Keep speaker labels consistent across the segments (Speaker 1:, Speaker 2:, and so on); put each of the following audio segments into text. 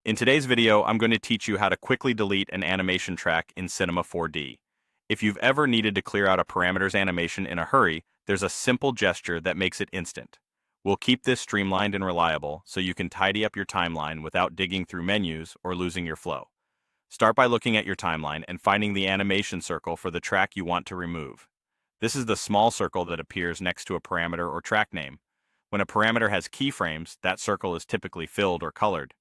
Speaker 1: In today's video, I'm going to teach you how to quickly delete an animation track in Cinema 4D. If you've ever needed to clear out a parameters animation in a hurry, there's a simple gesture that makes it instant. We'll keep this streamlined and reliable so you can tidy up your timeline without digging through menus or losing your flow. Start by looking at your timeline and finding the animation circle for the track you want to remove. This is the small circle that appears next to a parameter or track name. When a parameter has keyframes, that circle is typically filled or colored.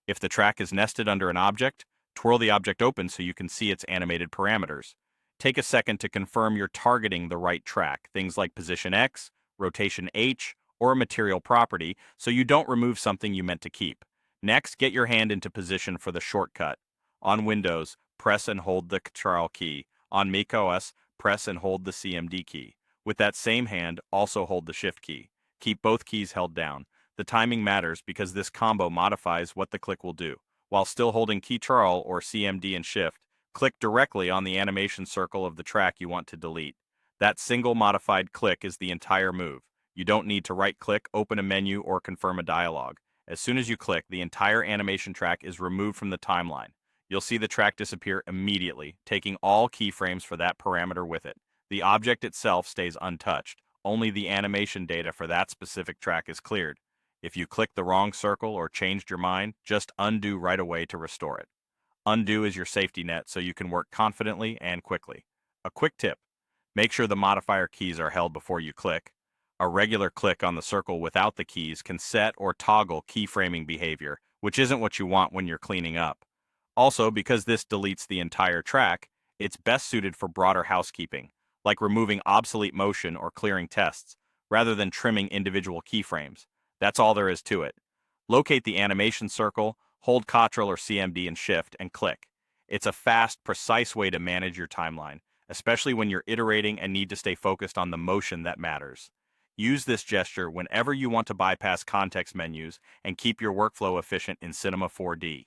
Speaker 1: If the track is nested under an object, twirl the object open so you can see its animated parameters. Take a second to confirm you're targeting the right track, things like position X, rotation H, or a material property, so you don't remove something you meant to keep. Next, get your hand into position for the shortcut. On Windows, press and hold the Ctrl key. On macOS, press and hold the CMD key. With that same hand, also hold the Shift key. Keep both keys held down. The timing matters because this combo modifies what the click will do. While still holding Ctrl or CMD and Shift, click directly on the animation circle of the track you want to delete. That single modified click is the entire move. You don't need to right-click, open a menu, or confirm a dialog. As soon as you click, the entire animation track is removed from the timeline. You'll see the track disappear immediately, taking all keyframes for that parameter with it. The object itself stays untouched. Only the animation data for that specific track is cleared. If you click the wrong circle or changed your mind, just undo right away to restore it. Undo is your safety net so you can work confidently and quickly. A quick tip: make sure the modifier keys are held before you click. A regular click on the circle without the keys can set or toggle keyframing behavior, which isn't what you want when you're cleaning up. Also, because this deletes the entire track, it's best suited for broader housekeeping, like removing obsolete motion or clearing tests, rather than trimming individual keyframes. That's all there is to it. Locate the animation circle, hold Ctrl or CMD and Shift, and click. It's a fast, precise way to manage your timeline, especially when you're iterating and need to stay focused on the motion that matters. Use this gesture whenever you want to bypass context menus and keep your workflow efficient in Cinema 4D.